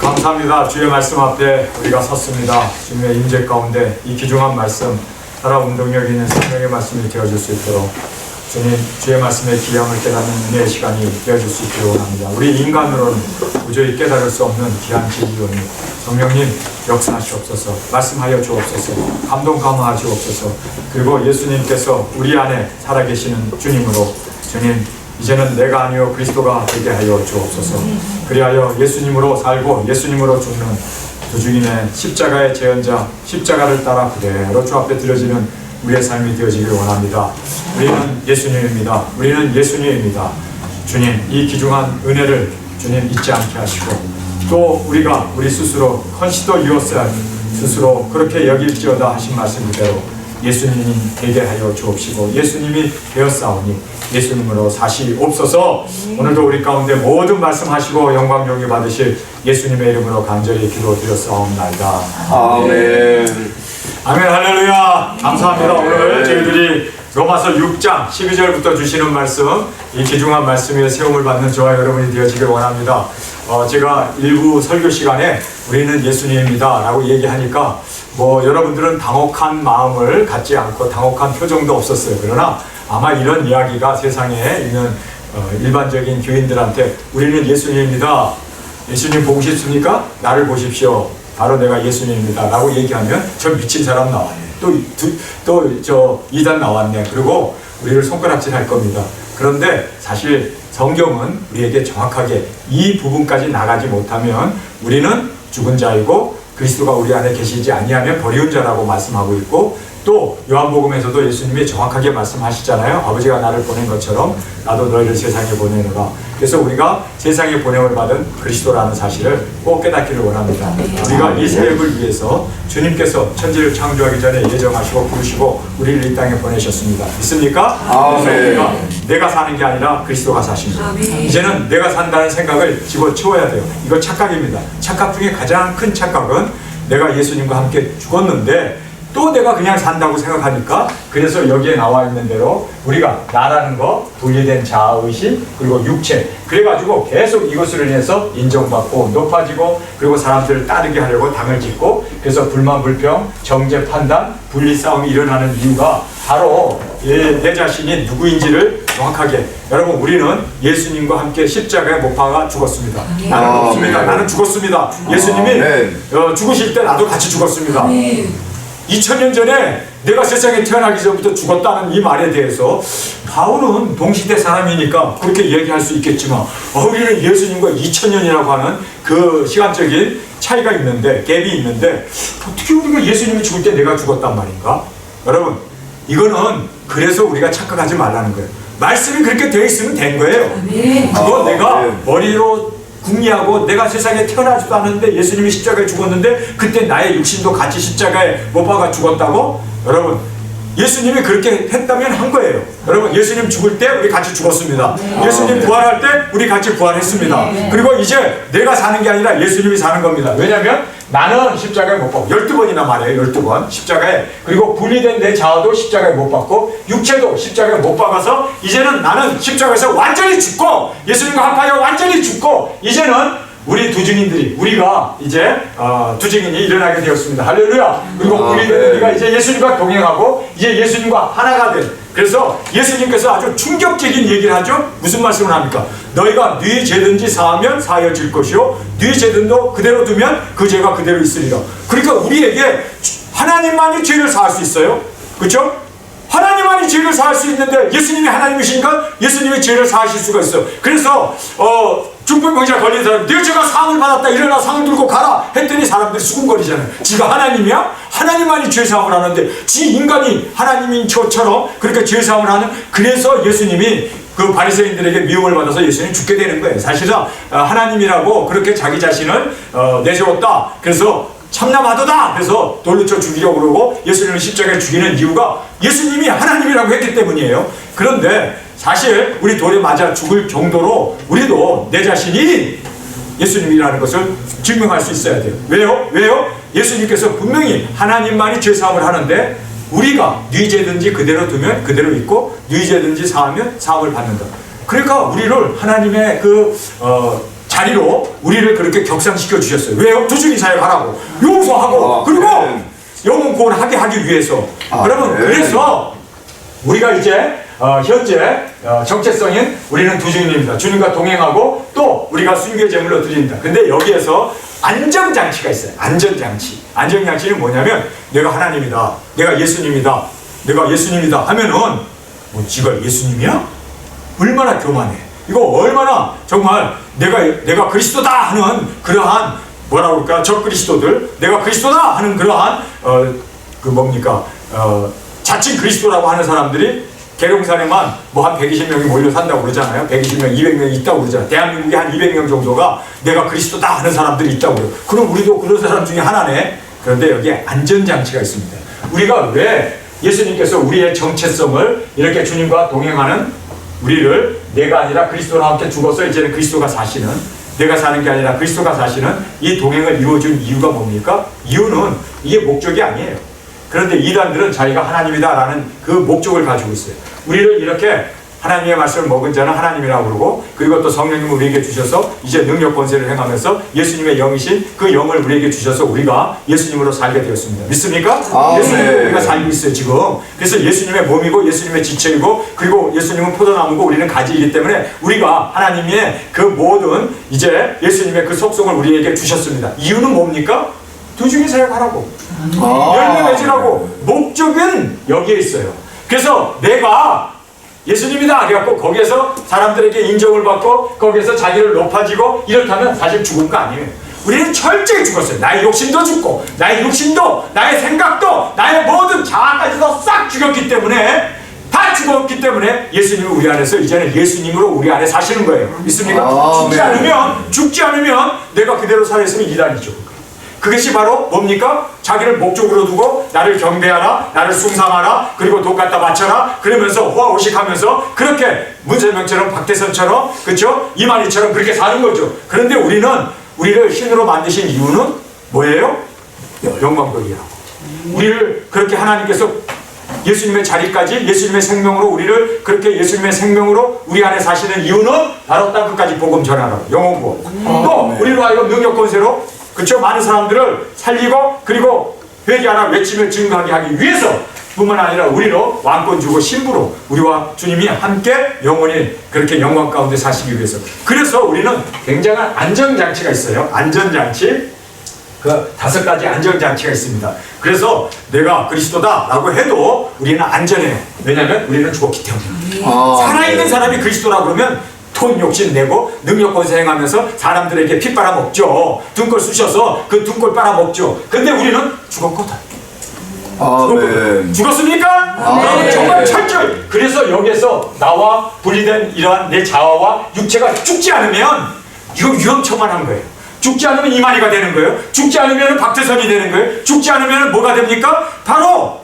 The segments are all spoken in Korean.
감사합니다. 주의 말씀 앞에 우리가 섰습니다. 주님의 임재 가운데 이 귀중한 말씀, 살아 운동력 있는 생명의 말씀이 되어줄 수 있도록 주님, 주의 말씀의 귀함을 깨닫는 은혜의 시간이 되어줄 수 있기를 원합니다. 우리 인간으로는 도저히 깨달을 수 없는 귀한 진리로니 성령님 역사하시옵소서, 말씀하여 주옵소서, 감동 감화하시옵소서. 그리고 예수님께서 우리 안에 살아계시는 주님으로 주님, 이제는 내가 아니요 그리스도가 되게 하여 주옵소서. 그리하여 예수님으로 살고 예수님으로 죽는 두 주인의 십자가의 제언자, 십자가를 따라 그대로 주 앞에 드려지는 우리의 삶이 되어지기를 원합니다. 우리는 예수님입니다. 우리는 예수님입니다. 주님, 이 귀중한 은혜를 주님 잊지 않게 하시고, 또 우리가 우리 스스로 컨시더 유어셀 스스로 그렇게 여길지어다 하신 말씀 그대로 예수님이 되게 하여 주옵시고, 예수님이 되었사오니 예수님으로 사시옵소서. 오늘도 우리 가운데 모든 말씀하시고 영광 존귀 받으실 예수님의 이름으로 간절히 기도드렸사옵나이다. 아멘. 아멘. 할렐루야. 감사합니다. 오늘 저희들이 로마서 6장 12절부터 주시는 말씀, 이 귀중한 말씀에 세움을 받는 저와 여러분이 되어지길 원합니다. 제가 일부 설교 시간에 우리는 예수님입니다 라고 얘기하니까 여러분들은 당혹한 마음을 갖지 않고 당혹한 표정도 없었어요. 그러나 아마 이런 이야기가 세상에 있는 일반적인 교인들한테 우리는 예수님입니다, 예수님 보고 싶습니까? 나를 보십시오, 바로 내가 예수님입니다 라고 얘기하면 저 미친 사람 나와요. 또 저 이단 나왔네. 그리고 우리를 손가락질 할 겁니다. 그런데 사실 성경은 우리에게 정확하게 이 부분까지 나가지 못하면 우리는 죽은 자이고 그리스도가 우리 안에 계시지 아니하면 버리운 자라고 말씀하고 있고, 또 요한복음에서도 예수님이 정확하게 말씀하시잖아요. 아버지가 나를 보낸 것처럼 나도 너희를 세상에 보내노라. 그래서 우리가 세상에 보냄을 받은 그리스도라는 사실을 꼭 깨닫기를 원합니다. 우리가 이 사역을 위해서 주님께서 천지를 창조하기 전에 예정하시고 부르시고 우리를 이 땅에 보내셨습니다. 믿습니까? 그래서 내가 사는 게 아니라 그리스도가 사십니다. 이제는 내가 산다는 생각을 집어치워야 돼요. 이거 착각입니다. 착각 중에 가장 큰 착각은 내가 예수님과 함께 죽었는데 또 내가 그냥 산다고 생각하니까, 그래서 여기에 나와 있는 대로 우리가 나라는 거, 분리된 자아의식, 그리고 육체, 그래가지고 계속 이것을 인해서 인정받고 높아지고, 그리고 사람들을 따르게 하려고 당을 짓고, 그래서 불만 불평, 정죄 판단, 분리 싸움이 일어나는 이유가 바로 내 자신이 누구인지를 정확하게, 여러분 우리는 예수님과 함께 십자가에 못 박아 죽었습니다. 나는 없습니다. 나는 죽었습니다. 예수님이 죽으실 때 나도 같이 죽었습니다. 2000년 전에 내가 세상에 태어나기 전부터 죽었다는 이 말에 대해서 바울은 동시대 사람이니까 그렇게 얘기할 수 있겠지만 우리는 예수님과 2000년이라고 하는 그 시간적인 차이가 있는데, 갭이 있는데 어떻게 우리가 예수님이 죽을 때 내가 죽었단 말인가? 여러분, 이거는 그래서 우리가 착각하지 말라는 거예요. 말씀이 그렇게 되어 있으면 된 거예요. 그거 내가 머리로 궁리하고 내가 세상에 태어나지도 않았는데 예수님이 십자가에 죽었는데 그때 나의 육신도 같이 십자가에 못 박아 죽었다고? 여러분, 예수님이 그렇게 했다면 한 거예요. 여러분, 예수님 죽을 때 우리 같이 죽었습니다. 예수님 부활할 때 우리 같이 부활했습니다. 그리고 이제 내가 사는 게 아니라 예수님이 사는 겁니다. 왜냐하면 나는 십자가에 못 박고 12번이나 말해요. 12번 십자가에. 그리고 분리된 내 자아도 십자가에 못 박고 육체도 십자가에 못 박아서 이제는 나는 십자가에서 완전히 죽고 예수님과 합하여 완전히 죽고, 이제는 우리 두 증인들이, 우리가 이제 두 증인이 일어나게 되었습니다. 할렐루야. 그리고 분리된 우리가 이제 예수님과 동행하고 이제 예수님과 하나가 된, 그래서 예수님께서 아주 충격적인 얘기를 하죠. 무슨 말씀을 합니까? 너희가 네 죄든지 사하면 사하여질 것이요 네 죄든도 그대로 두면 그 죄가 그대로 있으리라. 그러니까 우리에게 하나님만이 죄를 사할 수 있어요. 그렇죠? 하나님만이 죄를 사할 수 있는데 예수님이 하나님이시니까 예수님이 죄를 사하실 수가 있어요. 그래서 중풍병자 걸린 사람, 네 죄가 상을 받았다, 일어나 상을 들고 가라 했더니 사람들이 수군거리잖아요. 지가 하나님이야? 하나님만이 죄사함을 하는데 지 인간이 하나님인 것처럼 그렇게 죄사함을 하는, 그래서 예수님이 그 바리새인들에게 미움을 받아서 예수님이 죽게 되는 거예요. 사실은 하나님이라고 그렇게 자기 자신을 내세웠다. 그래서 참남하도다. 그래서 돌로 쳐 죽이려고 그러고 예수님을 십자가에 죽이는 이유가 예수님이 하나님이라고 했기 때문이에요. 그런데 사실 우리 돌에 맞아 죽을 정도로 우리도 내 자신이 예수님이라는 것을 증명할 수 있어야 돼요. 왜요? 예수님께서 분명히 하나님만이 죄사함을 하는데 우리가 네 죄든지 그대로 두면 그대로 있고 네 죄든지 사하면 사함을 받는다. 그러니까 우리를 하나님의 자리로 우리를 그렇게 격상시켜 주셨어요. 왜요? 두중이 사역하라고, 용서하고, 그리고 영혼 구원하게 하기 위해서. 여러분, 그래서 우리가 이제 현재 정체성인 우리는 두중인입니다. 주님과 동행하고 또 우리가 순교의 제물로 드립니다. 근데 여기에서 안정장치가 있어요. 안전장치. 안정장치는 뭐냐면 내가 하나님이다, 내가 예수님이다, 내가 예수님이다 하면은 뭐 지가 예수님이야? 얼마나 교만해. 이거 얼마나 정말 내가 그리스도다 하는 그러한 뭐라 그럴까, 적 그리스도들, 내가 그리스도다 하는 그러한 그 뭡니까, 자칭 그리스도라고 하는 사람들이 계룡산에만 뭐 한 120명이 모여 산다고 그러잖아요. 120명, 200명이 있다고 그러잖아요. 대한민국에 한 200명 정도가 내가 그리스도다 하는 사람들이 있다고 그래요. 그럼 우리도 그런 사람 중에 하나네. 그런데 여기에 안전장치가 있습니다. 우리가 왜 예수님께서 우리의 정체성을 이렇게 주님과 동행하는 우리를 내가 아니라 그리스도와 함께 죽어서 이제는 그리스도가 사시는, 내가 사는 게 아니라 그리스도가 사시는 이 동행을 이루어준 이유가 뭡니까? 이유는 이게 목적이 아니에요. 그런데 이단들은 자기가 하나님이다라는 그 목적을 가지고 있어요. 우리를 이렇게 하나님의 말씀을 먹은 자는 하나님이라고 그러고, 그리고 또 성령님을 우리에게 주셔서 이제 능력 권세를 행하면서 예수님의 영이신 그 영을 우리에게 주셔서 우리가 예수님으로 살게 되었습니다. 믿습니까? 예수님으로 우리가 살고 있어요 지금. 그래서 예수님의 몸이고 예수님의 지체이고, 그리고 예수님은 포도나무고 우리는 가지이기 때문에 우리가 하나님의 그 모든 이제 예수님의 그 속성을 우리에게 주셨습니다. 이유는 뭡니까? 두중이 사역하라고, 열매 맺으라고. 목적은 여기에 있어요. 그래서 내가 예수님이다 그래갖고 거기에서 사람들에게 인정을 받고 거기에서 자기를 높아지고 이렇다면 사실 죽은 거 아니에요. 우리는 철저히 죽었어요. 나의 욕심도 죽고, 나의 육신도, 나의 생각도, 나의 모든 자아까지도 싹 죽였기 때문에, 다 죽었기 때문에 예수님이 우리 안에서 이제는 예수님으로 우리 안에 사시는 거예요. 믿습니까? 죽지 않으면 내가 그대로 살아있으면 이단이죠. 그것이 바로 뭡니까? 자기를 목적으로 두고 나를 경배하라, 나를 숭상하라, 그리고 돈 갖다 바쳐라, 그러면서 호화호식하면서 그렇게 문세명처럼, 박대선처럼, 그렇죠? 이만희처럼 그렇게 사는 거죠. 그런데 우리를 신으로 만드신 이유는 뭐예요? 영광돌이라고. 우리를 그렇게 하나님께서 예수님의 자리까지, 예수님의 생명으로 우리를 그렇게 예수님의 생명으로 우리 안에 사시는 이유는 바로 땅끝까지 복음 전하라고, 영혼구원. 또 우리로 하여금 능력 권세로, 그렇죠? 많은 사람들을 살리고, 그리고 회개하라 외치며 증거하게 하기 위해서 뿐만 아니라 우리로 왕권 주고 신부로 우리와 주님이 함께 영원히 그렇게 영광 가운데 사시기 위해서. 그래서 우리는 굉장한 안전장치가 있어요. 안전장치. 그 5가지 안전장치가 있습니다. 그래서 내가 그리스도다 라고 해도 우리는 안전해요. 왜냐하면 우리는 죽었기 때문에. 살아있는 사람이 그리스도라고 그러면 돈 욕심 내고 능력 권세 행하면서 사람들에게 피 빨아먹죠. 등골 쑤셔서 그 등골 빨아먹죠. 근데 우리는 죽었거든. 죽었습니까? 여러분 정말 철저히. 그래서 여기에서 나와 분리된 이러한 내 자아와 육체가 죽지 않으면 이거 위험천만한 거예요. 죽지 않으면 이만희가 되는 거예요. 죽지 않으면 박태선이 되는 거예요. 죽지 않으면 뭐가 됩니까? 바로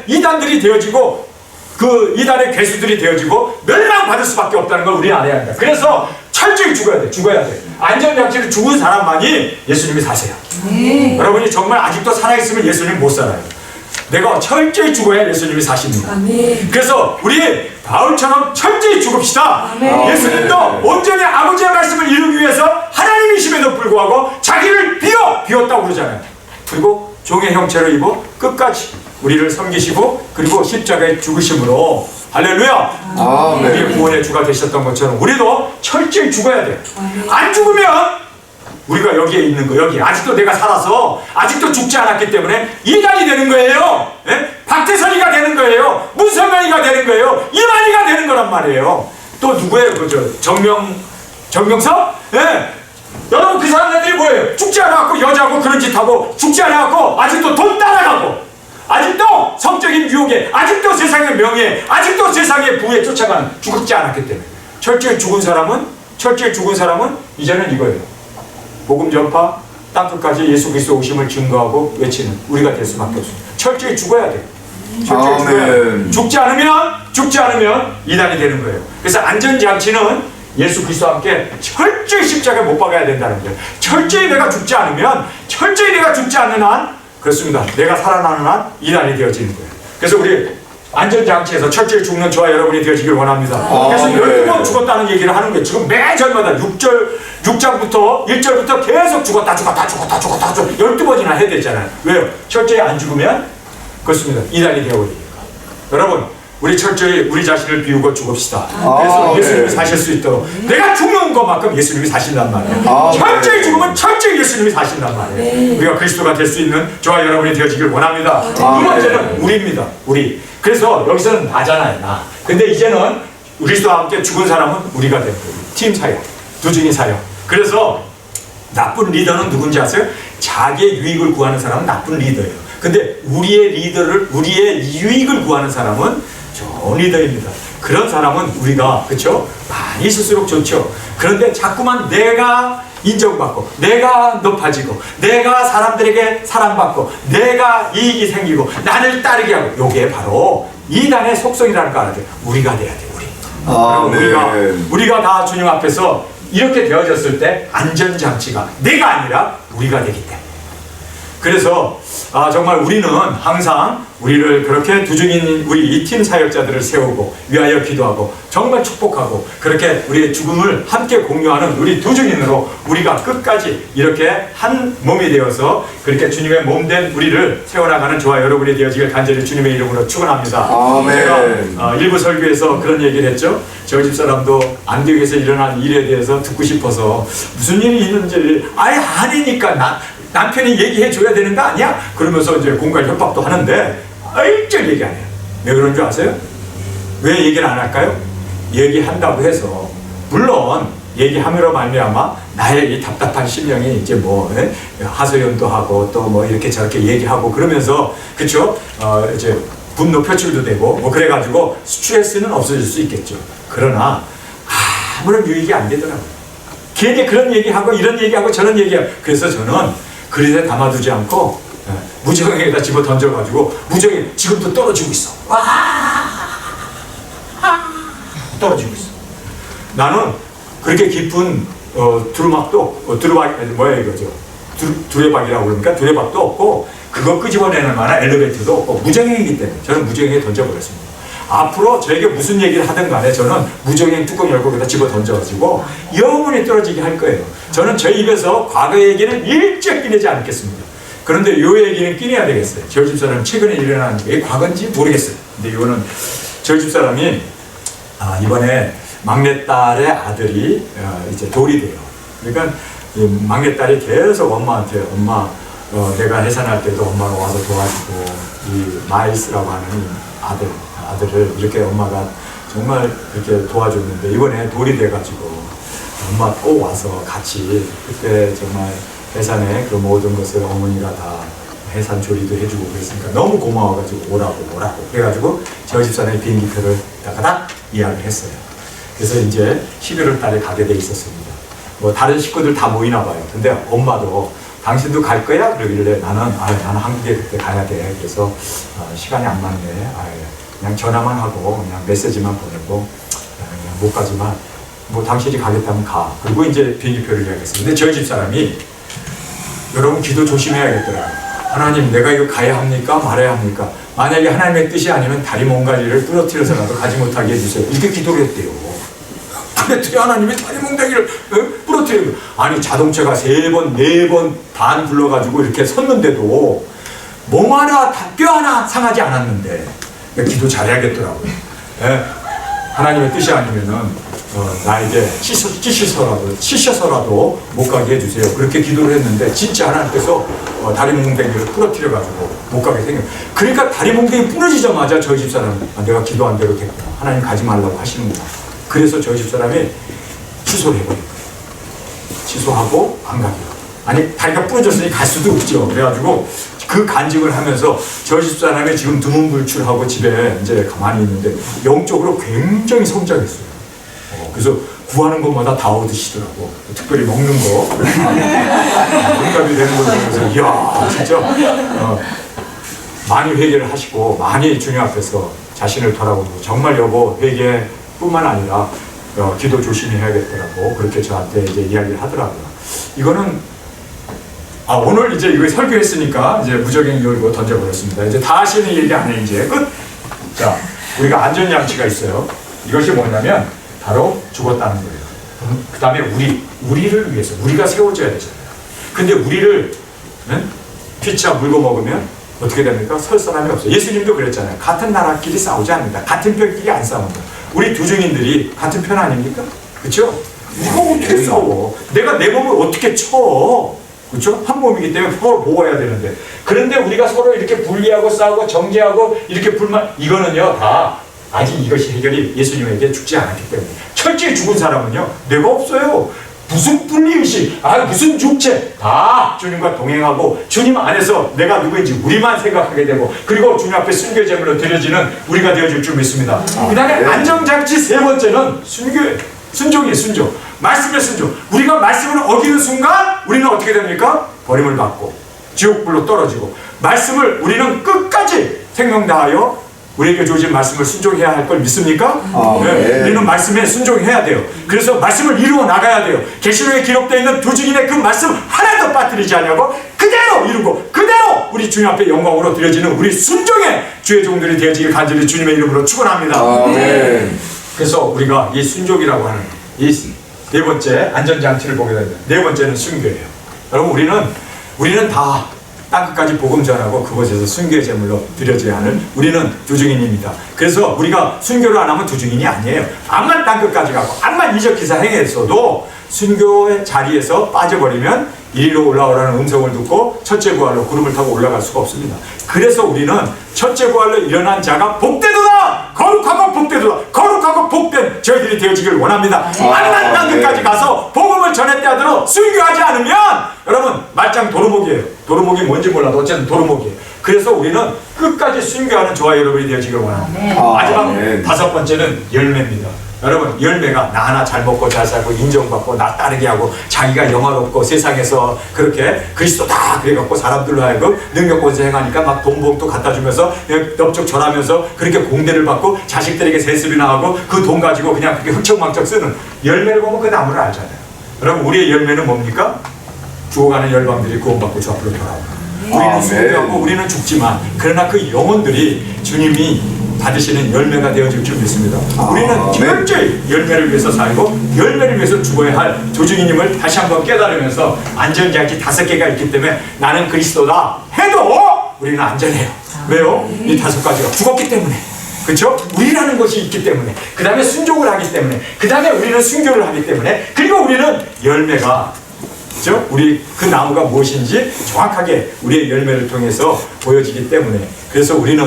이단들이 되어지고, 그 이단의 괴수들이 되어지고 멸망받을 수밖에 없다는 걸 우리는 알아야 한다. 그래서 철저히 죽어야 돼. 죽어야 돼. 안전장치를 죽은 사람만이 예수님이 사세요. 여러분이 정말 아직도 살아있으면 예수님 못 살아요. 내가 철저히 죽어야 예수님이 사십니다. 그래서 우리 바울처럼 철저히 죽읍시다. 예수님도 온전히 아버지의 말씀을 이루기 위해서 하나님이심에도 불구하고 자기를 비웠다고 그러잖아요. 그리고 종의 형체를 입어 끝까지 우리를 섬기시고, 그리고 십자가에 죽으심으로 할렐루야, 우리의 구원의 주가 되셨던 것처럼 우리도 철저히 죽어야 돼요. 안 죽으면 우리가 여기에 있는 거, 여기 아직도 내가 살아서 아직도 죽지 않았기 때문에 이단이 되는 거예요. 박태선이가 되는 거예요. 문선명이가 되는 거예요. 이만희가 되는 거란 말이에요. 또 누구예요? 그죠? 정명석? 여러분 그 사람들이 뭐예요? 죽지 않아갖고 여자하고 그런 짓 하고, 죽지 않아갖고 아직도 돈 따라가고, 아직도 성적인 유혹에, 아직도 세상의 명예에, 아직도 세상의 부에 쫓아가는, 죽지 않았기 때문에. 철저히 죽은 사람은 이제는 이거예요. 복음 전파, 땅끝까지 예수 그리스도 오심을 증거하고 외치는 우리가 될 수밖에 없습니다. 철저히 죽어야 돼요. 철저히 죽어야 돼요. 죽지 않으면 이단이 되는 거예요. 그래서 안전장치는 예수 그리스도와 함께 철저히 십자가에 못 박아야 된다는 거예요. 철저히 내가 죽지 않으면, 철저히 내가 죽지 않는 한, 그렇습니다. 내가 살아나는 한 이단이 되어지는 거예요. 그래서 우리 안전장치에서 철저히 죽는 저와 여러분이 되어지길 원합니다. 그래서 네. 12번 죽었다는 얘기를 하는 거예요. 지금 매절마다 6장부터 1절부터 계속 죽었다 12번이나 해야 되잖아요. 왜요? 철저히 안 죽으면 그렇습니다. 이단이 되어버리니까. 여러분, 우리 철저히 우리 자신을 비우고 죽읍시다. 그래서 예수님이 네. 사실 수 있도록 내가 죽는 것만큼 예수님이 사신단 말이에요. 철저히 죽으면 철저히 예수님이 사신단 말이에요. 우리가 그리스도가 될 수 있는 저와 여러분이 되어지길 원합니다. 두 번째는 우리입니다. 우리. 그래서 여기서는 나잖아요. 나. 근데 이제는 그리스도와 함께 죽은 사람은 우리가 된 거예요. 팀 사역, 두중이 사역. 그래서 나쁜 리더는 누군지 아세요? 자기의 유익을 구하는 사람은 나쁜 리더예요. 근데 우리의 리더를, 우리의 유익을 구하는 사람은 좋은 리더입니다. 그런 사람은 우리가, 그렇죠? 많이 있을수록 좋죠. 그런데 자꾸만 내가 인정받고, 내가 높아지고, 내가 사람들에게 사랑받고, 내가 이익이 생기고, 나를 따르게 하고, 요게 바로 이단의 속성이라는 거 알아야 돼요. 우리가 돼야 돼요, 우리. 우리가 다 주님 앞에서 이렇게 되어졌을 때 안전장치가 내가 아니라 우리가 되기 때문에. 그래서 정말 우리는 항상 우리를 그렇게 두중인 우리 이 팀 사역자들을 세우고 위하여 기도하고 정말 축복하고 그렇게 우리의 죽음을 함께 공유하는 우리 두중인으로 우리가 끝까지 이렇게 한 몸이 되어서 그렇게 주님의 몸된 우리를 세워나가는 저와 여러분이 되어지길 간절히 주님의 이름으로 축원합니다. 제가 일부 설교에서 그런 얘기를 했죠. 저희 집사람도 안디옥에서 일어난 일에 대해서 듣고 싶어서 무슨 일이 있는지 아예 아니니까 남편이 얘기해 줘야 되는 거 아니야? 그러면서 이제 공갈 협박도 하는데 일절 얘기 안 해요. 왜 그런 줄 아세요? 왜 얘기를 안 할까요? 얘기한다고 해서 물론 얘기함으로 말미암아 나의 이 답답한 심령이 이제 뭐 하소연도 하고 또 뭐 이렇게 저렇게 얘기하고 그러면서 그쵸? 이제 분노 표출도 되고 뭐 그래가지고 스트레스는 없어질 수 있겠죠. 그러나 아무런 유익이 안 되더라고요. 괜히 그런 얘기하고 이런 얘기하고 저런 얘기하고 그래서 저는 그릇에 담아두지 않고 무정에다 집어 던져가지고 무정이 지금도 떨어지고 있어. 와 떨어지고 있어. 나는 그렇게 깊은 두루막도 뭐야 이거죠. 두레박이라고 그러니까 두레박도 없고 그거 끄집어내는 만한 엘리베이터도 없고 무정행이기 때문에 저는 무정행에 던져버렸습니다. 앞으로 저에게 무슨 얘기를 하든 간에 저는 무정행 뚜껑 열고 거기다 집어 던져가지고 영원히 떨어지게 할 거예요. 저는 제 입에서 과거 얘기를 일절 꺼내지 않겠습니다. 그런데 이 얘기는 꺼내야 되겠어요. 저희 집사람은 최근에 일어난 게 과거인지 모르겠어요. 근데 이거는 저희 집사람이 이번에 막내딸의 아들이 이제 돌이 돼요. 그러니까 막내딸이 계속 엄마한테 엄마 내가 해산할 때도 엄마가 와서 도와주고 이 마이스라고 하는 아들을 이렇게 엄마가 정말 이렇게 도와줬는데 이번에 돌이 돼가지고 엄마 꼭 와서 같이 그때 정말 해산에 그 모든 것을 어머니가 다 해산 조리도 해주고 그랬으니까 너무 고마워가지고 오라고 그래가지고 저희 집사람의 비행기표를 다가닥 예약을 했어요. 그래서 이제 11월 달에 가게 돼 있었습니다. 뭐 다른 식구들 다 모이나 봐요. 근데 엄마도 당신도 갈 거야? 그러길래 나는 한국에 그때 가야 돼. 그래서 시간이 안 맞네. 그냥 전화만 하고 그냥 메시지만 보내고 그냥 못 가지만 뭐 당신이 가겠다면 가. 그리고 이제 비행기표를 예약했어요. 근데 저희 집사람이 여러분 기도 조심해야겠더라고요. 하나님 내가 이거 가야 합니까? 말아야 합니까? 만약에 하나님의 뜻이 아니면 다리 몽가리를 부러뜨려서라도 가지 못하게 해주세요. 이렇게 기도를 했대요. 그랬더니 하나님이 다리 몽둥이를 부러뜨리고 아니 자동차가 3번 4번 반 굴러가지고 이렇게 섰는데도 몸 하나 뼈 하나 상하지 않았는데 기도 잘해야겠더라고요. 하나님의 뜻이 아니면은 나에게 찢어서라도 못 가게 해주세요. 그렇게 기도를 했는데 진짜 하나님께서 다리 몽둥이를 부러뜨려가지고 못 가게 생겨. 그러니까 다리 몽둥이 부러지자마자 저희 집사람은 내가 기도한 대로 됐구나. 하나님 가지 말라고 하시는구나. 그래서 저희 집사람이 취소를 해버린 거예요. 취소하고 안 가기로. 아니 다리가 부러졌으니 갈 수도 없죠. 그래가지고 그 간증을 하면서 저희 집사람이 지금 두문불출하고 집에 이제 가만히 있는데 영적으로 굉장히 성장했어요. 그래서 구하는 것마다 다 얻으시더라고. 특별히 먹는 거 공감이 되는 걸 보면서 이야 진짜 많이 회개를 하시고 많이 주님 앞에서 자신을 돌아보고 정말 여보 회개뿐만 아니라 기도 조심히 해야겠더라고. 그렇게 저한테 이제 이야기를 하더라고요. 이거는 오늘 이제 이거 설교했으니까 이제 무적행 열고 던져버렸습니다. 이제 다시는 얘기 안 해. 이제 끝. 자, 우리가 안전장치가 있어요. 이것이 뭐냐면 바로 죽었다는 거예요. 그 다음에 우리를 위해서 우리가 세워져야 되잖아요. 근데 우리를 피차 물고 먹으면 어떻게 됩니까? 설 사람이 없어요. 예수님도 그랬잖아요. 같은 나라끼리 싸우지 않는다. 같은 편끼리 안 싸운다. 우리 두 증인들이 같은 편 아닙니까? 그렇죠? 이거 어떻게 싸워? 내가 내 몸을 어떻게 쳐? 그렇죠? 한 몸이기 때문에 서로 보호해야 되는데, 그런데 우리가 서로 이렇게 분리하고 싸우고 정죄하고 이렇게 불만, 이거는요 다 아직 이것이 해결이 예수님에게 죽지 않았기 때문에. 철저히 죽은 사람은요 내가 없어요. 무슨 분리의식, 무슨 육체, 다 주님과 동행하고 주님 안에서 내가 누구인지 우리만 생각하게 되고, 그리고 주님 앞에 순교 제물로 드려지는 우리가 되어줄 줄 믿습니다. 그 다음에 안정장치 세 번째는 순교예요. 순종이에요. 순종. 말씀의 순종. 우리가 말씀을 어기는 순간 우리는 어떻게 됩니까? 버림을 받고 지옥불로 떨어지고, 말씀을 우리는 끝까지 생명 다하여 우리에게 주어진 말씀을 순종해야 할 걸 믿습니까? 네. 우리는 말씀에 순종해야 돼요. 그래서 말씀을 이루어 나가야 돼요. 계시록에 기록되어 있는 두 증인의 그 말씀 하나도 빠뜨리지 않냐고 그대로 이루고 그대로 우리 주님 앞에 영광으로 드려지는 우리 순종의 주의 종들이 되어지길 간절히 주님의 이름으로 축원합니다. 그래서 우리가 이 순종이라고 하는 이 네 번째 안전장치를 보게 됩니다. 네 번째는 순교예요. 여러분, 우리는 다 땅끝까지 복음 전하고 그곳에서 순교의 제물로 드려져야 하는 우리는 두 증인입니다. 그래서 우리가 순교를 안 하면 두 증인이 아니에요. 암만 땅끝까지 가고 암만 이적 기사 행했어도 순교의 자리에서 빠져버리면 이리로 올라오라는 음성을 듣고 첫째 부활로 구름을 타고 올라갈 수가 없습니다. 그래서 우리는 첫째 부활로 일어난 자가 복되도다! 거룩하고 복되도다! 거룩하고 복된 저희들이 되어지길 원합니다. 암만 땅끝까지 가서 복음을 전했다 하더라도 순교하지 않으면 여러분 말짱 도루묵이에요. 도루묵이 뭔지 몰라도 어쨌든 도루묵이에요. 그래서 우리는 끝까지 순교하는 저와 여러분이 되어지길 원합니다. 마지막 다섯 번째는 열매입니다. 여러분, 열매가 나 하나 잘 먹고 잘 살고 인정받고 나 따르게 하고 자기가 영화롭고 세상에서 그렇게 그리스도다 그래갖고 사람들로 하여금 능력권세 행하니까 막 돈봉투 갖다 주면서 넙죽 절하면서 그렇게 공대를 받고 자식들에게 세습이나 하고 그 돈 가지고 그냥 그렇게 흑청망청 쓰는, 열매를 보면 그 나무를 알잖아요. 여러분, 우리의 열매는 뭡니까? 죽어가는 열방들이 구원받고 주 앞으로 돌아옵니다. 우리는 순교하고 우리는 죽지만 그러나 그 영혼들이 주님이 받으시는 열매가 되어질 줄 믿습니다. 우리는 철저히 열매를 위해서 살고 열매를 위해서 죽어야 할 조직인임을 다시 한번 깨달으면서 안전장치 5개가 있기 때문에 나는 그리스도다 해도 우리는 안전해요. 왜요? 이 5가지가 죽었기 때문에. 그렇죠? 우리라는 것이 있기 때문에, 그 다음에 순종을 하기 때문에, 그 다음에 우리는 순교를 하기 때문에, 그리고 우리는 열매가, 그렇죠? 우리 그 나무가 무엇인지 정확하게 우리의 열매를 통해서 보여지기 때문에, 그래서 우리는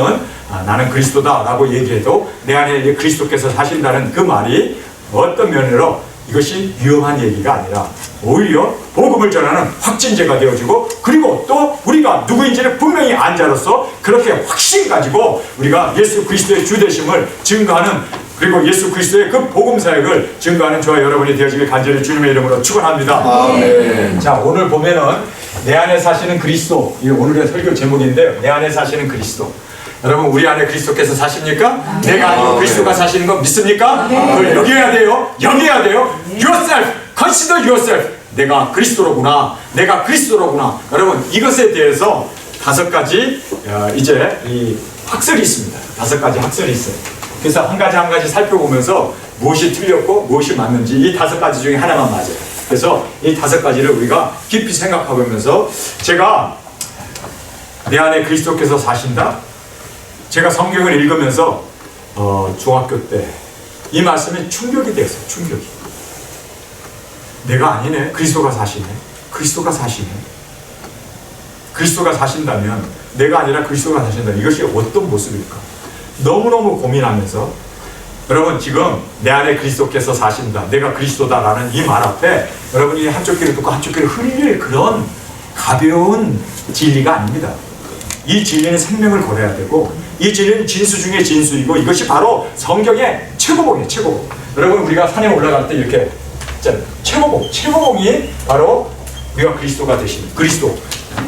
나는 그리스도다 라고 얘기해도 내 안에 그리스도께서 사신다는 그 말이 어떤 면으로 이것이 위험한 얘기가 아니라 오히려 복음을 전하는 확진제가 되어지고, 그리고 또 우리가 누구인지를 분명히 안 자로서 그렇게 확신 가지고 우리가 예수 그리스도의 주되심을 증거하는, 그리고 예수 그리스도의 그 복음 사역을 증거하는 저와 여러분이 되어지길 간절히 주님의 이름으로 축원합니다. 자, 오늘 보면은 내 안에 사시는 그리스도, 이 오늘의 설교 제목인데요. 내 안에 사시는 그리스도. 여러분, 우리 안에 그리스도께서 사십니까? 내가 아니고 그리스도가 사시는 거 믿습니까? 그걸 여겨야 돼요. 여겨야 돼요. Yourself, consider yourself. 내가 그리스도로구나. 내가 그리스도로구나. 여러분, 이것에 대해서 5가지 이제 이 학설이 있습니다. 5가지 학설이 있어요. 그래서 한 가지 한 가지 살펴보면서 무엇이 틀렸고 무엇이 맞는지 이 5가지 중에 하나만 맞아요. 그래서 이 5가지를 우리가 깊이 생각하면서, 제가 내 안에 그리스도께서 사신다? 제가 성경을 읽으면서 중학교 때 이 말씀이 충격이 됐어요. 충격이. 내가 아니네. 그리스도가 사시네. 그리스도가 사시네. 그리스도가 사신다면 내가 아니라 그리스도가 사신다. 이것이 어떤 모습일까? 너무너무 고민하면서, 여러분, 지금 내 안에 그리스도께서 사신다, 내가 그리스도다라는 이 말 앞에 여러분이 한쪽 귀를 듣고 한쪽 귀를 흘릴 그런 가벼운 진리가 아닙니다. 이 진리는 생명을 걸어야 되고, 이 진리는 진수 중에 진수이고, 이것이 바로 성경의 최고봉이에요. 최고봉. 여러분, 우리가 산에 올라갈 때 이렇게 최고봉이 바로 우리가 그리스도가 되신 그리스도.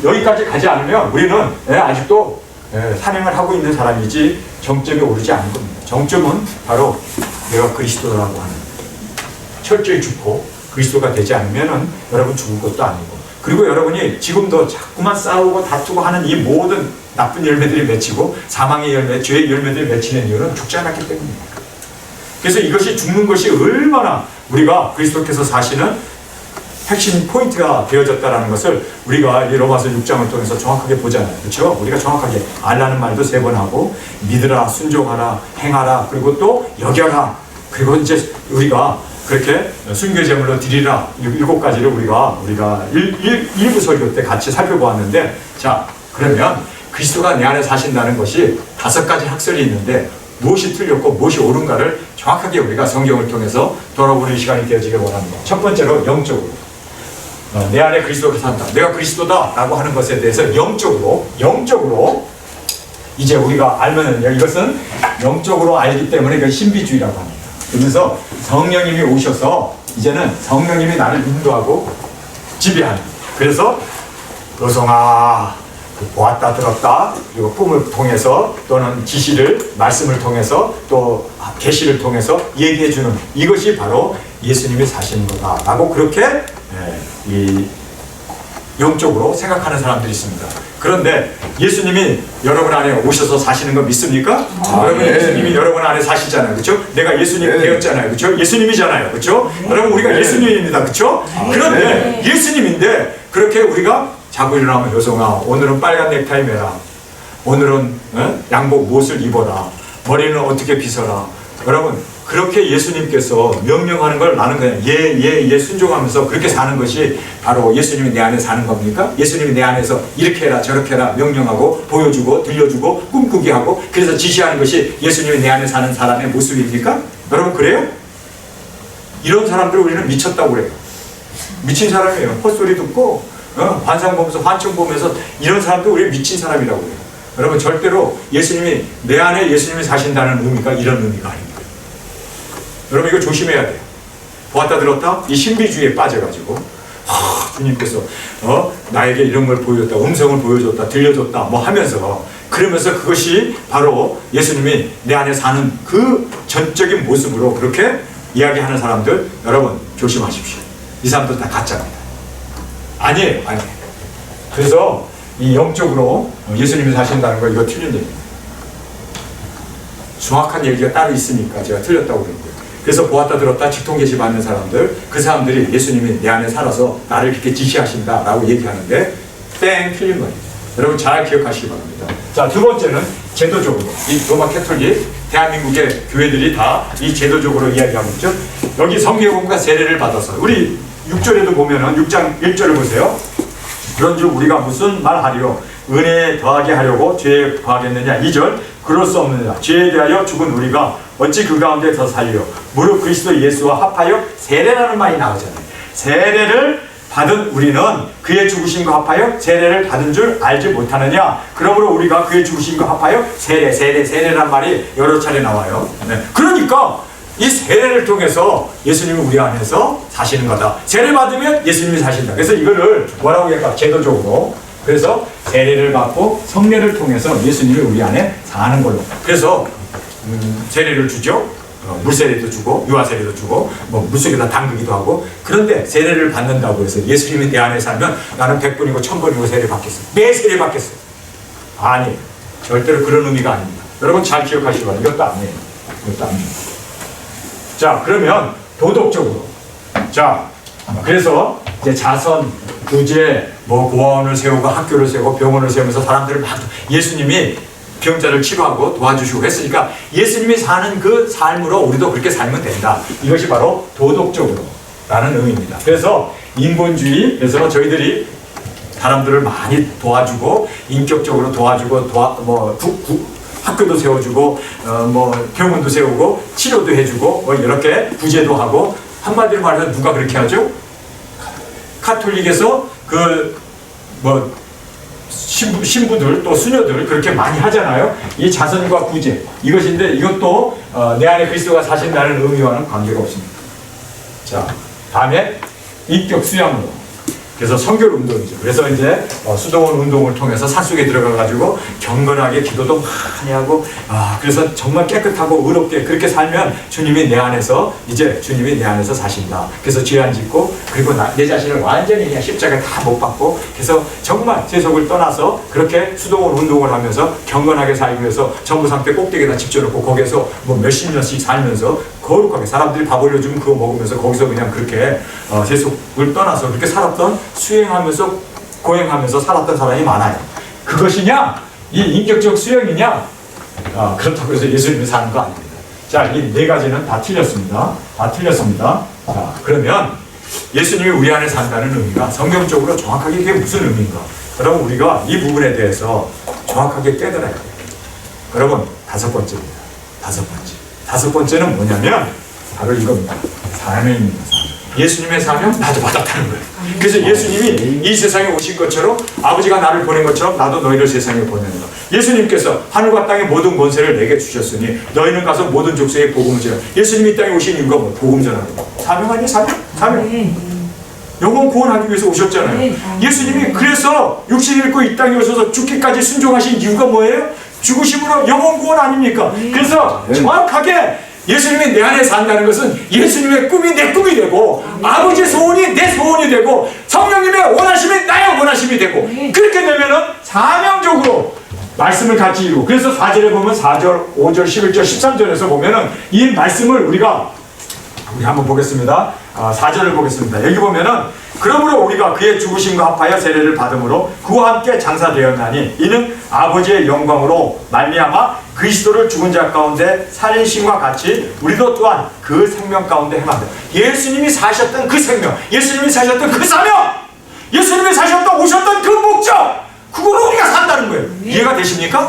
여기까지 가지 않으면 우리는 아직도 산행을 하고 있는 사람이지 정점에 오르지 않은 겁니다. 정점은 바로 내가 그리스도라고 하는, 철저히 죽고 그리스도가 되지 않으면 여러분 죽을 것도 아니고, 그리고 여러분이 지금도 자꾸만 싸우고 다투고 하는 이 모든 나쁜 열매들이 맺히고 사망의 열매, 죄의 열매들이 맺히는 이유는 죽지 않았기 때문입니다. 그래서 이것이 죽는 것이 얼마나 우리가 그리스도께서 사시는 핵심 포인트가 되어졌다는 것을 우리가 이 로마서 6장을 통해서 정확하게 보잖아요. 그렇죠? 우리가 정확하게 알라는 말도 3번 하고 믿으라, 순종하라, 행하라, 그리고 또 여겨라. 그리고 이제 우리가 그렇게 순교제물로 드리라. 7가지를 우리가 일부 설교 때 같이 살펴보았는데, 자, 그러면 그리스도가 내 안에 사신다는 것이 5가지 학설이 있는데 무엇이 틀렸고 무엇이 옳은가를 정확하게 우리가 성경을 통해서 돌아보는 시간이 되어지길 원합니다. 첫 번째로 영적으로. 내 안에 그리스도가 산다. 내가 그리스도다 라고 하는 것에 대해서 영적으로 이제 우리가 알면은요, 이것은 영적으로 알기 때문에 이건 신비주의라고 합니다. 그러면서 성령님이 오셔서 이제는 성령님이 나를 인도하고 지배하는. 그래서 여성아, 보았다 들었다, 그리고 꿈을 통해서 또는 지시를, 말씀을 통해서 또 계시를 통해서 얘기해주는, 이것이 바로 예수님이 사시는 거다라고 그렇게 이 영적으로 생각하는 사람들이 있습니다. 그런데 예수님이 여러분 안에 오셔서 사시는 거 믿습니까? 여러분 예수님이 여러분 안에 사시잖아요, 그렇죠? 내가 예수님이 되었잖아요, 그렇죠? 예수님이잖아요, 그렇죠? 여러분 우리가 예수님입니다, 그렇죠? 그런데 예수님인데 그렇게 우리가 자고 일어나면 여성아, 오늘은 빨간 넥타이 매라, 오늘은 양복 무엇을 입어라, 머리는 어떻게 빗어라. 여러분 그렇게 예수님께서 명령하는 걸 나는 그냥 예 순종하면서 그렇게 사는 것이 바로 예수님이 내 안에 사는 겁니까? 예수님이 내 안에서 이렇게 해라 저렇게 해라 명령하고 보여주고 들려주고 꿈꾸게 하고 그래서 지시하는 것이 예수님이 내 안에 사는 사람의 모습입니까? 여러분 그래요? 이런 사람들 우리는 미쳤다고 그래요. 미친 사람이에요. 헛소리 듣고 환상 보면서 환청 보면서 이런 사람들 우리 미친 사람이라고 그래요. 여러분 절대로 예수님이 내 안에 예수님이 사신다는 의미가 이런 의미가 아닙니다. 여러분 이거 조심해야 돼요. 보았다 들었다 이 신비주의에 빠져가지고 주님께서 나에게 이런 걸 보여줬다, 음성을 보여줬다, 들려줬다 뭐 하면서 그러면서 그것이 바로 예수님이 내 안에 사는 그 전적인 모습으로 그렇게 이야기하는 사람들 여러분 조심하십시오. 이 사람들 다 가짜입니다. 아니에요. 그래서 이 영적으로 예수님이 사신다는 거 이거 틀린 얘기입니다. 정확한 얘기가 따로 있으니까 제가 틀렸다고 그랬고요. 그래서 보았다 들었다 직통계시 받는 사람들, 그 사람들이 예수님이 내 안에 살아서 나를 이렇게 지시하신다 라고 얘기하는데 땡 틀린 말입니다. 여러분 잘 기억하시기 바랍니다. 자, 두 번째는 제도적으로. 이 로마 캐톨릭 대한민국의 교회들이 다 이 제도적으로 이야기하고 있죠. 여기 성경공부가 세례를 받아서 우리 6절에도 보면은 6장 1절을 보세요. 그런즉 우리가 무슨 말하리요? 은혜에 더하게 하려고 죄에 더하겠느냐? 2절 그럴 수 없느냐? 죄에 대하여 죽은 우리가 어찌 그 가운데 더 살리요? 무릇 그리스도 예수와 합하여 세례라는 말이 나오잖아요. 세례를 받은 우리는 그의 죽으심과 합하여 세례를 받은 줄 알지 못하느냐? 그러므로 우리가 그의 죽으심과 합하여 세례란 말이 여러 차례 나와요. 네. 그러니까 이 세례를 통해서 예수님이 우리 안에서 사시는 거다. 세례 받으면 예수님이 사신다. 그래서 이거를 뭐라고 할까? 제도적으로. 그래서 세례를 받고 성례를 통해서 예수님이 우리 안에 사는 걸로. 그래서 세례를 주죠. 물세례도 주고 유아세례도 주고 뭐 물속에다 담그기도 하고. 그런데 세례를 받는다고 해서 예수님이 내 안에 살면 나는 100번이고 1000번이고 세례 받겠어. 매 세례 받겠어. 아니, 절대로 그런 의미가 아닙니다. 여러분 잘 기억하시기 바랍니다. 이것도 아니에요. 이것도 아닙니다. 자, 그러면 도덕적으로. 자, 그래서 이제 자선, 구제, 뭐 고아원을 세우고 학교를 세우고 병원을 세우면서 사람들을 막 예수님이 병자를 치료하고 도와주시고 했으니까 예수님이 사는 그 삶으로 우리도 그렇게 살면 된다. 이것이 바로 도덕적으로 라는 의미입니다. 그래서 인본주의에서 저희들이 사람들을 많이 도와주고 인격적으로 도와주고 학교도 세워주고 뭐 병원도 세우고 치료도 해주고 뭐 이렇게 구제도 하고 한마디로 말해서 누가 그렇게 하죠? 카톨릭에서 그 뭐 신부들 또 수녀들 그렇게 많이 하잖아요. 이 자선과 구제 이것인데 이것도 내 안에 그리스도가 사신다는 의미와는 관계가 없습니다. 자, 다음에 인격 수양으로. 그래서 성결 운동이죠. 그래서 이제 수도원 운동을 통해서 산속에 들어가가지고 경건하게 기도도 많이 하고, 그래서 정말 깨끗하고 의롭게 그렇게 살면 주님이 내 안에서, 이제 주님이 내 안에서 사신다. 그래서 죄 안 짓고, 그리고 내 자신을 완전히 그냥 십자가에 다 못 박고, 그래서 정말 세속을 떠나서 그렇게 수도원 운동을 하면서 경건하게 살기 위해서 정부상태 꼭대기에다 집져놓고 거기에서 뭐 몇십 년씩 살면서 거룩하게 사람들이 밥 올려주면 그거 먹으면서 거기서 그냥 그렇게 세속을 떠나서 그렇게 살았던, 수행하면서 고행하면서 살았던 사람이 많아요. 그것이냐? 이 인격적 수행이냐? 그렇다고 해서 예수님이 사는 거 아닙니다. 자, 이 네 가지는 다 틀렸습니다. 다 틀렸습니다. 자, 그러면 예수님이 우리 안에 산다는 의미가 성경적으로 정확하게 이게 무슨 의미인가? 여러분, 우리가 이 부분에 대해서 정확하게 깨달아야 돼요. 여러분, 다섯 번째입니다. 다섯 번째는 뭐냐면 바로 이겁니다. 사명입니다. 예수님의 사명 나도 받았다는 거예요. 그래서 예수님이 이 세상에 오신 것처럼 아버지가 나를 보낸 것처럼 나도 너희를 세상에 보낸다. 예수님께서 하늘과 땅의 모든 권세를 내게 주셨으니 너희는 가서 모든 족속에 복음을 전하라. 예수님이 이 땅에 오신 이유가 뭐? 복음 전하는 거. 사명 아니에요? 사명. 영혼 구원하기 위해서 오셨잖아요. 예수님이 그래서 육신을 입고 이 땅에 오셔서 죽기까지 순종하신 이유가 뭐예요? 죽으심으로 영혼 구원 아닙니까? 그래서 정확하게 예수님이 내 안에 산다는 것은 예수님의 꿈이 내 꿈이 되고, 아버지의 소원이 내 소원이 되고, 성령님의 원하심이 나의 원하심이 되고, 그렇게 되면은 사명적으로 말씀을 같이 이루고, 그래서 4절에 보면 4절, 5절, 11절, 13절에서 보면은 이 말씀을 우리 한번 보겠습니다. 4절을 보겠습니다. 여기 보면은 그러므로 우리가 그의 죽으심과 합하여 세례를 받음으로 그와 함께 장사되었나니 이는 아버지의 영광으로 말미암아 그리스도를 죽은 자 가운데 살리심과 같이 우리도 또한 그 생명 가운데 행한다. 예수님이 사셨던 그 생명, 예수님이 사셨던 그 사명, 예수님이 사셨던 오셨던 그 목적, 그거로 우리가 산다는 거예요. 이해가 되십니까?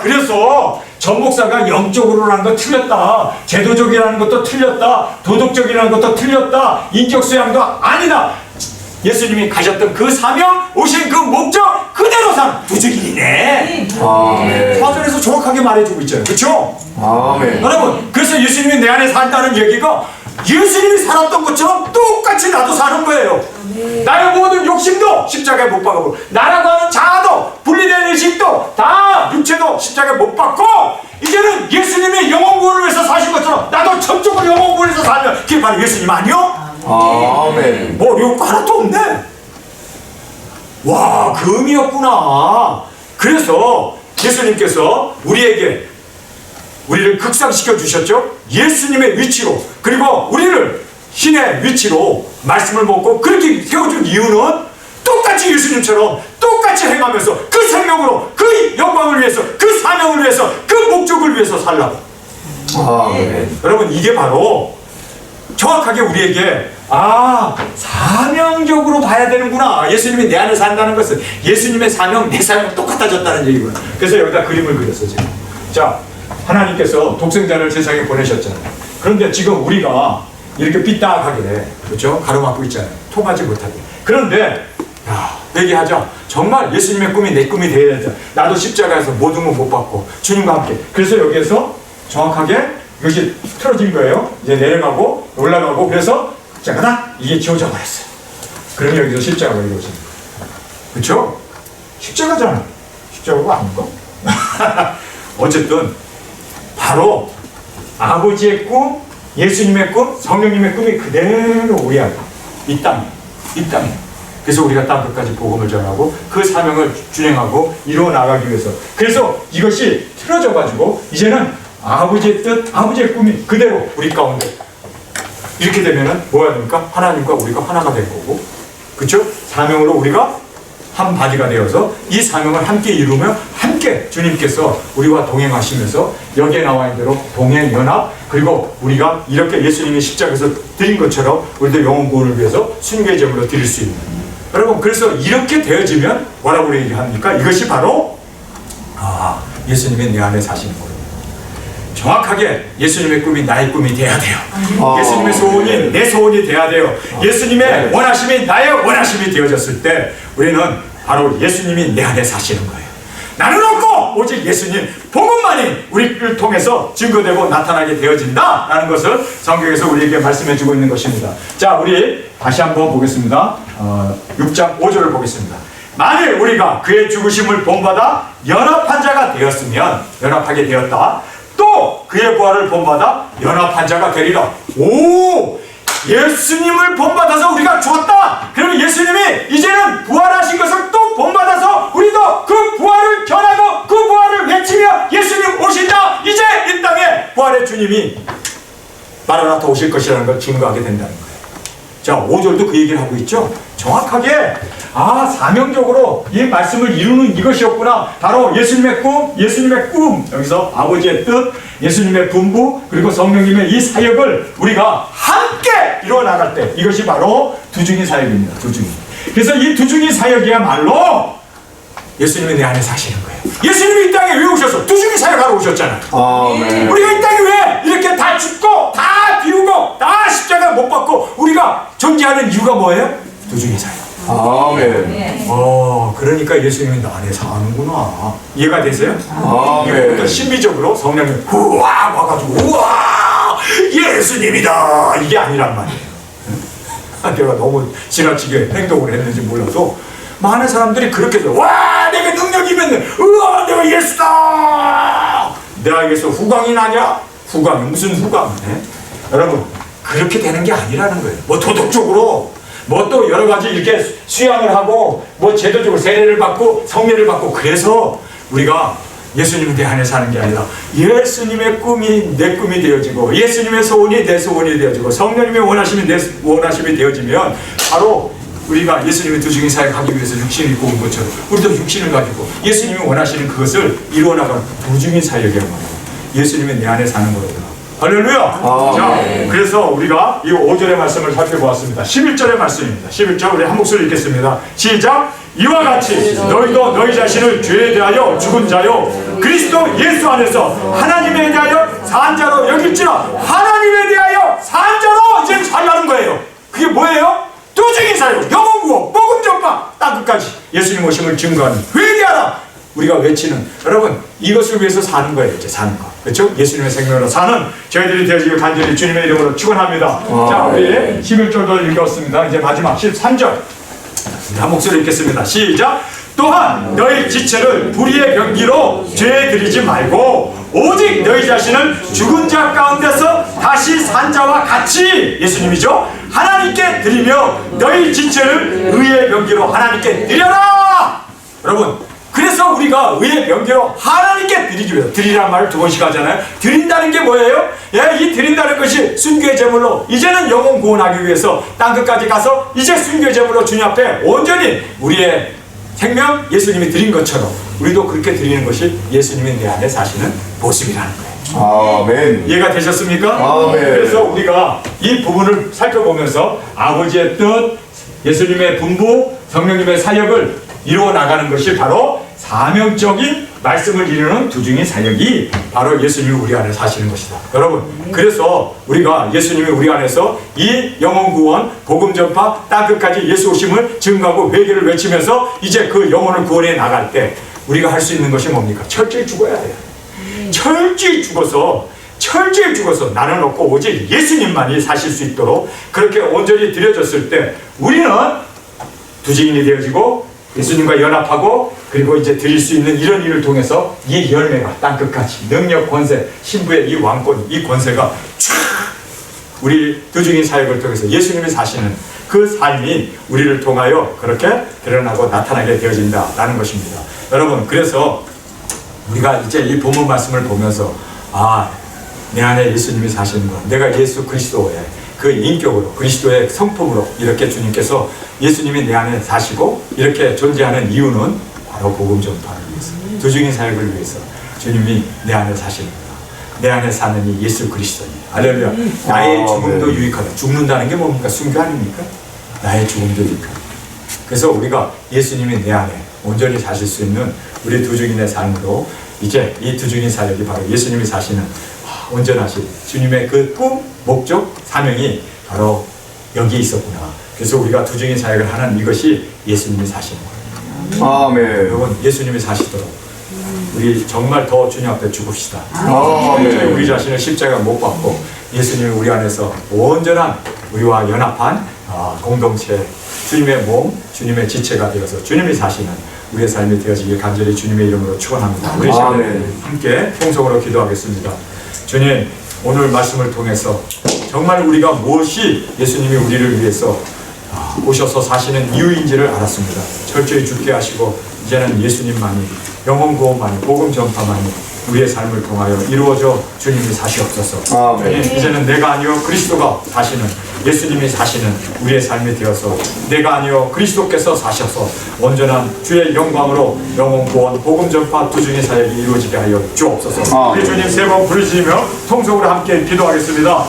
그래서 전 목사가 영적으로라는 거 틀렸다, 제도적이라는 것도 틀렸다, 도덕적이라는 것도 틀렸다, 인격 수양도 아니다. 예수님이 가셨던 그 사명, 오신 그 목적 그대로 산 부적이네. 사전에서 정확하게 말해주고 있잖아요. 그렇죠? 여러분, 그래서 예수님이 내 안에 산다는 얘기가 예수님이 살았던 것처럼 똑같이 나도 사는 거예요. 나의 모든 욕심도 십자가에 못 박고, 나라고 하는 자아도, 분리된 의식도 다 육체도 십자가에 못 박고, 이제는 예수님이 영혼 구원을 위해서 사신 것처럼 나도 전적으로 영혼 구원을 위해서 살면 그게 바로 예수님 아니요? 뭐 어려운 거 하나도 없네. 와, 그 의미였구나. 그래서 예수님께서 우리를 극상시켜 주셨죠. 예수님의 위치로, 그리고 우리를 신의 위치로 말씀을 먹고 그렇게 세워준 이유는 똑같이 예수님처럼 똑같이 행하면서 그 생명으로 그 영광을 위해서, 그 사명을 위해서, 그 목적을 위해서 살라고. 여러분, 이게 바로 정확하게 우리에게 사명적으로 봐야 되는구나. 예수님이 내 안에 산다는 것은 예수님의 사명, 내 사명 똑같아졌다는 얘기구나. 그래서 여기다 그림을 그렸어 지금. 자, 하나님께서 독생자를 세상에 보내셨잖아요. 그런데 지금 우리가 이렇게 삐딱하게, 그렇죠? 가로막고 있잖아요. 통하지 못하게. 그런데 얘기하자. 정말 예수님의 꿈이 내 꿈이 되어야 돼. 나도 십자가에서 모든 걸 못 받고 주님과 함께. 그래서 여기에서 정확하게 이것이 틀어진 거예요. 이제 내려가고 올라가고, 그래서 짜가닥 이게 지워져 버렸어요. 그럼 여기서 십자가가 이루어집니다. 그렇죠? 십자가잖아. 십자가가 아닌가? 어쨌든 바로 아버지의 꿈, 예수님의 꿈, 성령님의 꿈이 그대로 우리 안에 이 땅에. 그래서 우리가 땅 끝까지 복음을 전하고 그 사명을 준행하고 이루어 나가기 위해서. 그래서 이것이 틀어져가지고 이제는 아버지의 뜻, 아버지의 꿈이 그대로 우리 가운데. 이렇게 되면은 뭐가 됩니까? 하나님과 우리가 하나가 된 거고, 그렇죠? 사명으로 우리가 한 바디가 되어서 이 사명을 함께 이루며 함께 주님께서 우리와 동행하시면서 여기에 나와 있는 대로 동행연합, 그리고 우리가 이렇게 예수님이 십자가에서 드린 것처럼 우리도 영혼 구원을 위해서 순교의 제물로 드릴 수 있는. 여러분, 그래서 이렇게 되어지면 뭐라고 얘기합니까? 이것이 바로 예수님이 내 안에 사시는 거예요. 정확하게 예수님의 꿈이 나의 꿈이 돼야 돼요. 예수님의 소원이 내 소원이 돼야 돼요. 예수님의 원하심이 나의 원하심이 되어졌을 때 우리는 바로 예수님이 내 안에 사시는 거예요. 나는 없고 오직 예수님 복음만이 우리를 통해서 증거되고 나타나게 되어진다라는 것을 성경에서 우리에게 말씀해주고 있는 것입니다. 자, 우리 다시 한번 보겠습니다. 6장 5절을 보겠습니다. 만일 우리가 그의 죽으심을 본받아 연합한 자가 되었으면, 연합하게 되었다, 또 그의 부활을 본받아 연합한 자가 되리라. 오! 예수님을 본받아서 우리가 죽었다. 그러면 예수님이 이제는 부활하신 것을 또 본받아서 우리도 그 부활을 전하고 그 부활을 외치며 예수님 오신다. 이제 이 땅에 부활의 주님이 마라나타 오실 것이라는 걸 증거하게 된다는 거예요. 자, 5절도 그 얘기를 하고 있죠. 정확하게 사명적으로 이 말씀을 이루는 이것이었구나. 바로 예수님의 꿈, 여기서 아버지의 뜻, 예수님의 분부, 그리고 성령님의 이 사역을 우리가 함께 이루어 나갈 때, 이것이 바로 두중인 사역입니다. 두중인. 그래서 이 두중인 사역이야말로 예수님이 내 안에 사시는 거예요. 예수님이 이 땅에 왜 오셔서 두중인 사역하러 오셨잖아요. 아멘. 우리가 이 땅에 왜 이렇게 다 죽고 다 비우고 다 십자가 못 받고 우리가 존재하는 이유가 뭐예요? 두중인 사역. 아멘. 그러니까 예수님이 나 안에 사는구나. 이해가 되세요? 아멘. 그러니까 신비적으로 성령이 후와 와가지고 우와 예수님이다 이게 아니란 말이에요. 내가 너무 지나치게 행동을 했는지 몰라도 많은 사람들이 그렇게 해서 와 내가 능력이 있네, 우와 내가 예수다, 내가 여기서 후광이 나냐? 후광이 무슨 후광이네? 여러분 그렇게 되는 게 아니라는 거예요. 뭐 도덕적으로 뭐 또 여러 가지 이렇게 수양을 하고 뭐 제도적으로 세례를 받고 성례를 받고 그래서 우리가 예수님이 내 안에 사는 게 아니라 예수님의 꿈이 내 꿈이 되어지고 예수님의 소원이 내 소원이 되어지고 성령님의 원하심이 내 원하심이 되어지면 바로 우리가 예수님의 두중인 사역하기 위해서 육신을 입고 온 것처럼 우리도 육신을 가지고 예수님이 원하시는 그것을 이루어나가는 두중인 사역이란 말이에요. 예수님이 내 안에 사는 거거든요. 할렐루야! 자, 그래서 우리가 이 5절의 말씀을 살펴보았습니다. 11절의 말씀입니다. 11절 우리 한 목소리 읽겠습니다. 시작! 이와 같이 너희도 너희 자신을 죄에 대하여 죽은 자요 그리스도 예수 안에서 하나님에 대하여 산 자로 여길지라. 하나님에 대하여 산 자로 이제 살라는 거예요. 그게 뭐예요? 두중인 사역, 영혼 구원, 복음 전파, 땅끝까지 예수님 오심을 증거하는, 회개하라 우리가 외치는, 여러분 이것을 위해서 사는 거예요. 이제 사는 거, 그렇죠? 예수님의 생명으로 사는 저희들이 되어지길 간절히 주님의 이름으로 축원합니다. 자, 우리 11절도 읽었습니다. 이제 마지막 13절 한 목소리 읽겠습니다. 시작! 또한 너희 지체를 불의의 병기로 죄에 들이지 말고 오직 너희 자신을 죽은 자 가운데서 다시 산 자와 같이, 예수님이죠, 하나님께 드리며 너희 지체를 의의 병기로 하나님께 드려라. 여러분 그래서 우리가 의의 병기로 하나님께 드리기 위해서, 드리란 말을 2번씩 하잖아요. 드린다는 게 뭐예요? 이 드린다는 것이 순교의 제물로 이제는 영혼 구원하기 위해서 땅끝까지 가서 이제 순교의 제물로 주님 앞에 온전히 우리의 생명 예수님이 드린 것처럼 우리도 그렇게 드리는 것이 예수님이 내 안에 사시는 모습이라는 거예요. 아멘. 이해가 되셨습니까? 아멘. 그래서 우리가 이 부분을 살펴보면서 아버지의 뜻, 예수님의 분부, 성령님의 사역을 이루어 나가는 것이 바로 사명적인 말씀을 이루는 두중인 사역이 바로 예수님이 우리 안에 사시는 것이다. 여러분 그래서 우리가 예수님이 우리 안에서 이 영혼 구원, 복음 전파, 땅끝까지 예수 오심을 증거하고 회개를 외치면서 이제 그 영혼을 구원해 나갈 때 우리가 할 수 있는 것이 뭡니까? 철저히 죽어야 돼요. 철저히 죽어서 나는 없고 오직 예수님만이 사실 수 있도록 그렇게 온전히 드려졌을 때 우리는 두중인이 되어지고 예수님과 연합하고 그리고 이제 드릴 수 있는 이런 일을 통해서 이 열매가 땅끝까지 능력, 권세, 신부의 이 왕권, 이 권세가 촤 우리 두중인 사역을 통해서 예수님이 사시는 그 삶이 우리를 통하여 그렇게 드러나고 나타나게 되어진다라는 것입니다. 여러분 그래서 우리가 이제 이 본문 말씀을 보면서 내 안에 예수님이 사시는 것, 내가 예수 그리스도의 그 인격으로 그리스도의 성품으로 이렇게 주님께서 예수님이 내 안에 사시고 이렇게 존재하는 이유는 바로 복음 전파를 위해서, 두중인 사역을 위해서 주님이 내 안에 사십니다. 내 안에 사는 이 예수 그리스도니 할렐루야. 나의 죽음도 유익하다. 죽는다는 게 뭡니까? 순교 아닙니까? 나의 죽음도 유익하다. 그래서 우리가 예수님이 내 안에 온전히 사실 수 있는 우리 두중인의 삶으로 이제 이 두중인 사역이 바로 예수님이 사시는 온전하신 주님의 그 꿈, 목적, 사명이 바로 여기에 있었구나. 그래서 우리가 두중인 사역을 하는 이것이 예수님이 사시는 거예요. 아멘. 여러분 예수님이 사시도록 우리 정말 더 주님 앞에 죽읍시다. 아멘. 우리 자신을 십자가 못 박고 예수님이 우리 안에서 온전한 우리와 연합한 공동체, 주님의 몸, 주님의 지체가 되어서 주님이 사시는 우리의 삶이 되어지길 간절히 주님의 이름으로 축원합니다. 우리 시간에 아멘. 함께 통성으로 기도하겠습니다. 주님, 오늘 말씀을 통해서 정말 우리가 무엇이 예수님이 우리를 위해서 오셔서 사시는 이유인지를 알았습니다. 철저히 죽게 하시고 이제는 예수님만이, 영혼 구원만이, 복음 전파만이 우리의 삶을 통하여 이루어져 주님이 사시옵소서. 아멘. 주님, 이제는 내가 아니요 그리스도가 사시는, 예수님이 사시는 우리의 삶이 되어서 내가 아니요 그리스도께서 사셔서 온전한 주의 영광으로 영혼 구원, 복음 전파 두 중의 사역이 이루어지게 하여 주옵소서. 아멘. 우리 주님 세 번 부르시며 통성으로 함께 기도하겠습니다.